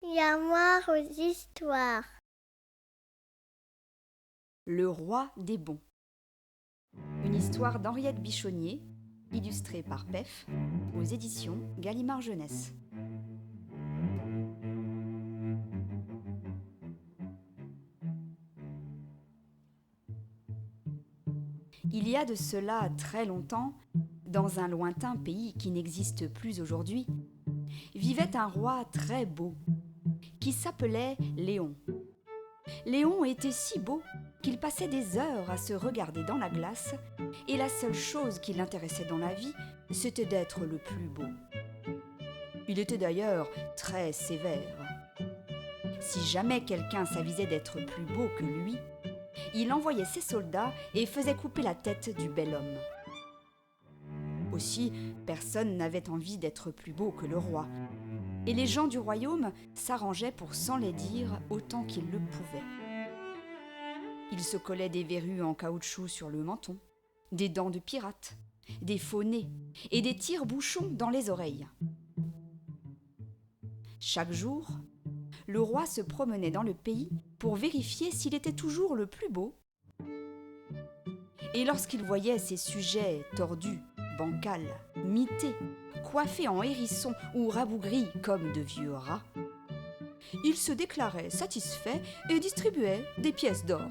Mémoire aux histoires. Le roi des bons. Une histoire d'Henriette Bichonnier, illustrée par Pef, aux éditions Gallimard Jeunesse. Il y a de cela très longtemps, dans un lointain pays qui n'existe plus aujourd'hui, vivait un roi très beau, qui s'appelait Léon. Léon était si beau qu'il passait des heures à se regarder dans la glace, et la seule chose qui l'intéressait dans la vie, c'était d'être le plus beau. Il était d'ailleurs très sévère. Si jamais quelqu'un s'avisait d'être plus beau que lui, il envoyait ses soldats et faisait couper la tête du bel homme. Aussi, personne n'avait envie d'être plus beau que le roi, et les gens du royaume s'arrangeaient pour s'enlaidir autant qu'ils le pouvaient. Ils se collaient des verrues en caoutchouc sur le menton, des dents de pirate, des faux nez et des tire-bouchons dans les oreilles. Chaque jour, le roi se promenait dans le pays pour vérifier s'il était toujours le plus beau. Et lorsqu'il voyait ses sujets tordus, bancals, mités, coiffés en hérissons ou rabougris comme de vieux rats, il se déclarait satisfait et distribuait des pièces d'or.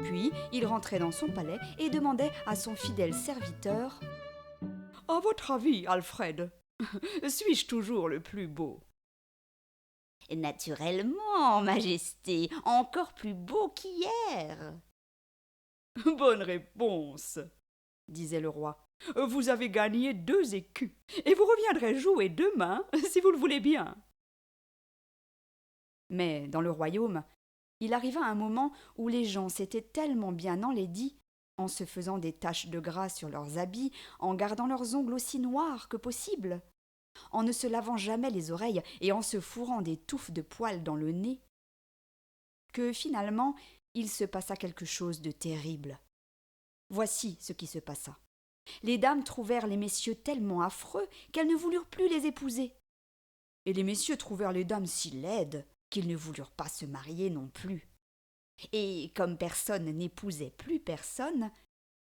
Puis il rentrait dans son palais et demandait à son fidèle serviteur « À votre avis, Alfred, suis-je toujours le plus beau ?» « Naturellement, Majesté, encore plus beau qu'hier. » « Bonne réponse, » disait le roi. « Vous avez gagné 2 écus, et vous reviendrez jouer demain, si vous le voulez bien. » Mais dans le royaume, il arriva un moment où les gens s'étaient tellement bien enlaidis, en se faisant des taches de gras sur leurs habits, en gardant leurs ongles aussi noirs que possible, en ne se lavant jamais les oreilles et en se fourrant des touffes de poils dans le nez, que finalement il se passa quelque chose de terrible. Voici ce qui se passa. Les dames trouvèrent les messieurs tellement affreux qu'elles ne voulurent plus les épouser. Et les messieurs trouvèrent les dames si laides qu'ils ne voulurent pas se marier non plus. Et comme personne n'épousait plus personne,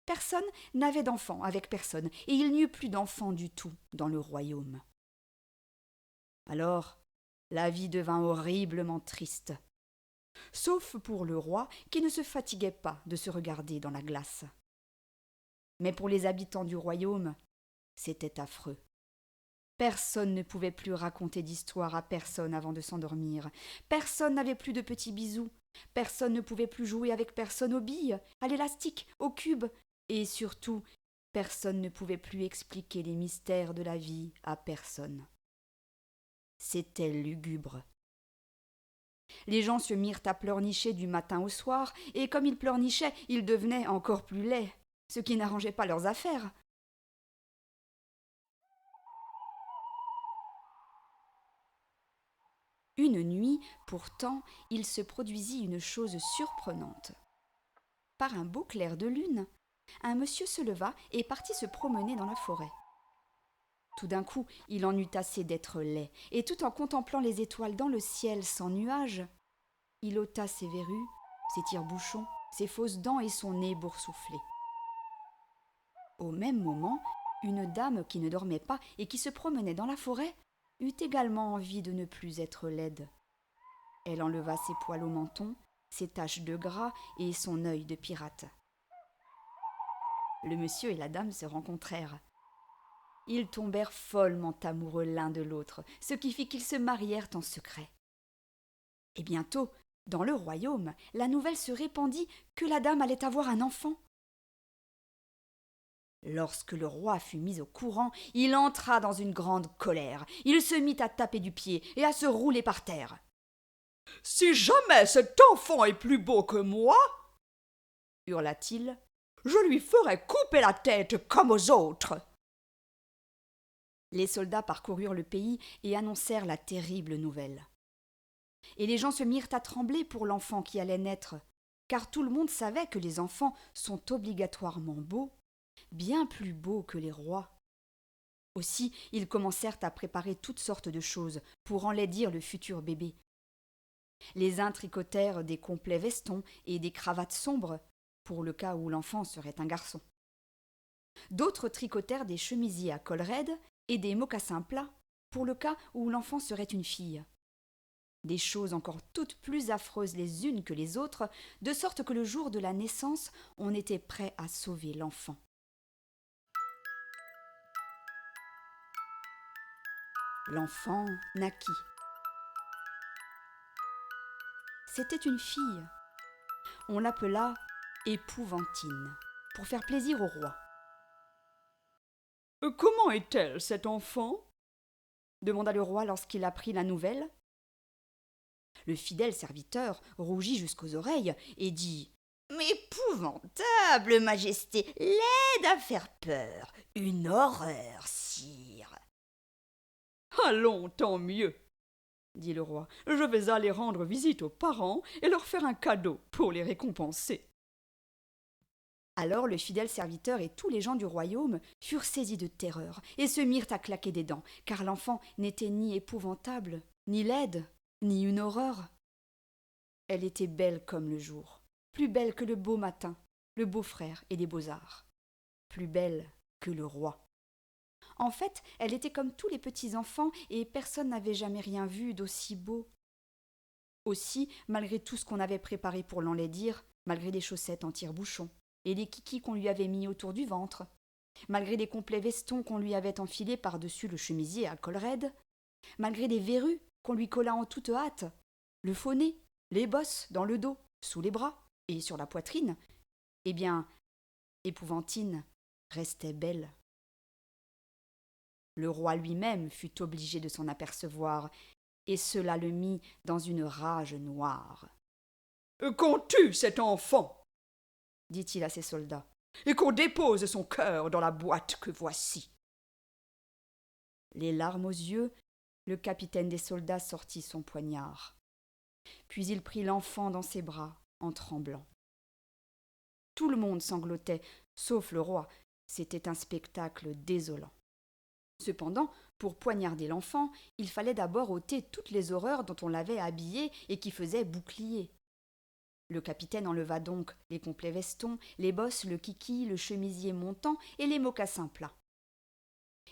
personne n'avait d'enfants avec personne, et il n'y eut plus d'enfants du tout dans le royaume. Alors, la vie devint horriblement triste, sauf pour le roi qui ne se fatiguait pas de se regarder dans la glace. Mais pour les habitants du royaume, c'était affreux. Personne ne pouvait plus raconter d'histoire à personne avant de s'endormir. Personne n'avait plus de petits bisous. Personne ne pouvait plus jouer avec personne aux billes, à l'élastique, au cube. Et surtout, personne ne pouvait plus expliquer les mystères de la vie à personne. C'était lugubre. Les gens se mirent à pleurnicher du matin au soir, et comme ils pleurnichaient, ils devenaient encore plus laids, ce qui n'arrangeait pas leurs affaires. Une nuit, pourtant, il se produisit une chose surprenante. Par un beau clair de lune, un monsieur se leva et partit se promener dans la forêt. Tout d'un coup, il en eut assez d'être laid, et tout en contemplant les étoiles dans le ciel sans nuages, il ôta ses verrues, ses tire-bouchons, ses fausses dents et son nez boursouflé. Au même moment, une dame qui ne dormait pas et qui se promenait dans la forêt eut également envie de ne plus être laide. Elle enleva ses poils au menton, ses taches de gras et son œil de pirate. Le monsieur et la dame se rencontrèrent. Ils tombèrent follement amoureux l'un de l'autre, ce qui fit qu'ils se marièrent en secret. Et bientôt, dans le royaume, la nouvelle se répandit que la dame allait avoir un enfant. Lorsque le roi fut mis au courant, il entra dans une grande colère. Il se mit à taper du pied et à se rouler par terre. « Si jamais cet enfant est plus beau que moi, hurla-t-il, je lui ferai couper la tête comme aux autres. » Les soldats parcoururent le pays et annoncèrent la terrible nouvelle. Et les gens se mirent à trembler pour l'enfant qui allait naître, car tout le monde savait que les enfants sont obligatoirement beaux, bien plus beaux que les rois. Aussi, ils commencèrent à préparer toutes sortes de choses pour enlaidir le futur bébé. Les uns tricotèrent des complets vestons et des cravates sombres, pour le cas où l'enfant serait un garçon. D'autres tricotèrent des chemisiers à col raide et des mocassins plats, pour le cas où l'enfant serait une fille. Des choses encore toutes plus affreuses les unes que les autres, de sorte que le jour de la naissance, on était prêt à sauver l'enfant. L'enfant naquit. C'était une fille. On l'appela Épouvantine, pour faire plaisir au roi. « Comment est-elle, cet enfant ?» demanda le roi lorsqu'il apprit la nouvelle. Le fidèle serviteur rougit jusqu'aux oreilles et dit « Épouvantable, majesté, laide à faire peur, une horreur, sire. » « Allons, tant mieux, » dit le roi. « Je vais aller rendre visite aux parents et leur faire un cadeau pour les récompenser. » Alors le fidèle serviteur et tous les gens du royaume furent saisis de terreur et se mirent à claquer des dents, car l'enfant n'était ni épouvantable, ni laide, ni une horreur. Elle était belle comme le jour, plus belle que le beau matin, le beau-frère et les beaux-arts, plus belle que le roi. En fait, elle était comme tous les petits enfants et personne n'avait jamais rien vu d'aussi beau. Aussi, malgré tout ce qu'on avait préparé pour l'enlaidir, malgré les chaussettes en tire-bouchon et les kikis qu'on lui avait mis autour du ventre, malgré les complets vestons qu'on lui avait enfilés par-dessus le chemisier à col raide, malgré les verrues qu'on lui colla en toute hâte, le faux nez, les bosses dans le dos, sous les bras et sur la poitrine, eh bien, Épouvantine restait belle. Le roi lui-même fut obligé de s'en apercevoir, et cela le mit dans une rage noire. « Qu'on tue cet enfant !» dit-il à ses soldats, « et qu'on dépose son cœur dans la boîte que voici. » Les larmes aux yeux, le capitaine des soldats sortit son poignard. Puis il prit l'enfant dans ses bras, en tremblant. Tout le monde sanglotait, sauf le roi. C'était un spectacle désolant. Cependant, pour poignarder l'enfant, il fallait d'abord ôter toutes les horreurs dont on l'avait habillé et qui faisaient bouclier. Le capitaine enleva donc les complets vestons, les bosses, le kiki, le chemisier montant et les mocassins plats.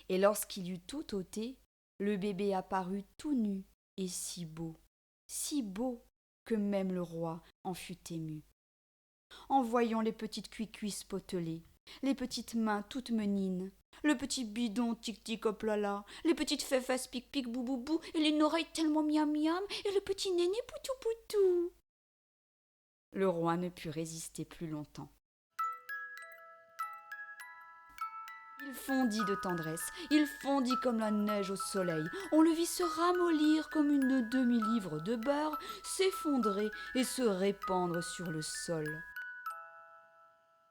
Et lorsqu'il eut tout ôté, le bébé apparut tout nu et si beau que même le roi en fut ému. En voyant les petites cuisses potelées, les petites mains toutes menines, le petit bidon tic-tic hop-là-là, les petites fesses pic-pic bou-bou-bou, et les oreilles tellement miam-miam, et le petit néné poutou-poutou. Le roi ne put résister plus longtemps. Il fondit de tendresse, il fondit comme la neige au soleil. On le vit se ramollir comme une demi-livre de beurre, s'effondrer et se répandre sur le sol.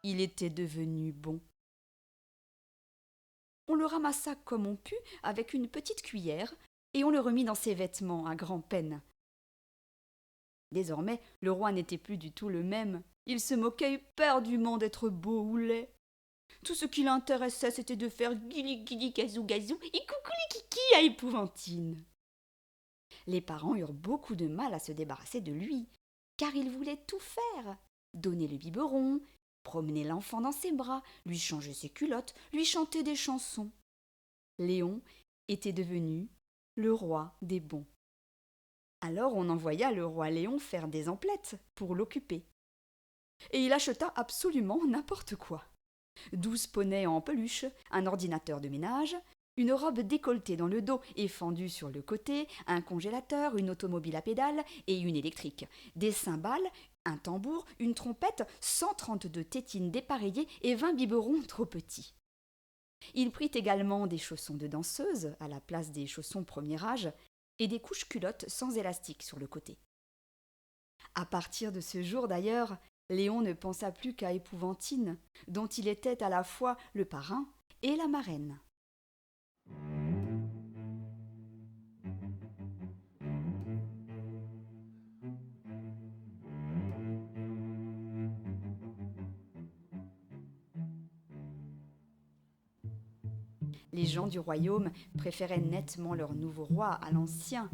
Il était devenu bon. On le ramassa comme on put avec une petite cuillère et on le remit dans ses vêtements à grand-peine. Désormais, le roi n'était plus du tout le même. Il se moquait éperdument d'être beau ou laid. Tout ce qui l'intéressait, c'était de faire guili-guili, gazou-gazou et coucou-les-kiki à Épouvantine. Les parents eurent beaucoup de mal à se débarrasser de lui, car ils voulaient tout faire. Donner le biberon, promener l'enfant dans ses bras, lui changer ses culottes, lui chanter des chansons. Léon était devenu le roi des bons. Alors on envoya le roi Léon faire des emplettes pour l'occuper. Et il acheta absolument n'importe quoi. 12 poneys en peluche, un ordinateur de ménage, une robe décolletée dans le dos et fendue sur le côté, un congélateur, une automobile à pédales et une électrique, des cymbales, un tambour, une trompette, 132 tétines dépareillées et 20 biberons trop petits. Il prit également des chaussons de danseuse à la place des chaussons premier âge et des couches-culottes sans élastique sur le côté. À partir de ce jour d'ailleurs, Léon ne pensa plus qu'à Épouvantine, dont il était à la fois le parrain et la marraine. Les gens du royaume préféraient nettement leur nouveau roi à l'ancien,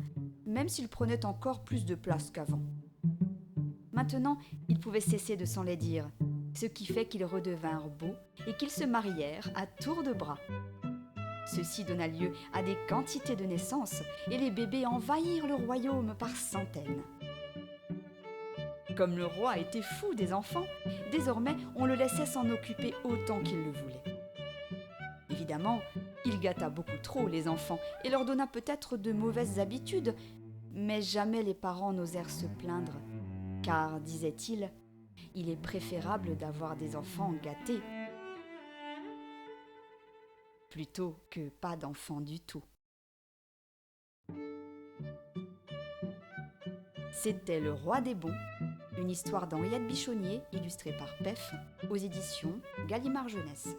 même s'il prenait encore plus de place qu'avant. Maintenant, ils pouvaient cesser de s'enlaidir, ce qui fait qu'ils redevinrent beaux et qu'ils se marièrent à tour de bras. Ceci donna lieu à des quantités de naissances et les bébés envahirent le royaume par centaines. Comme le roi était fou des enfants, désormais on le laissait s'en occuper autant qu'il le voulait. Évidemment, il gâta beaucoup trop les enfants et leur donna peut-être de mauvaises habitudes, mais jamais les parents n'osèrent se plaindre, car, disait-il, il est préférable d'avoir des enfants gâtés plutôt que pas d'enfants du tout. C'était Le Roi des Bons, une histoire d'Henriette Bichonnier, illustrée par Pef, aux éditions Gallimard Jeunesse.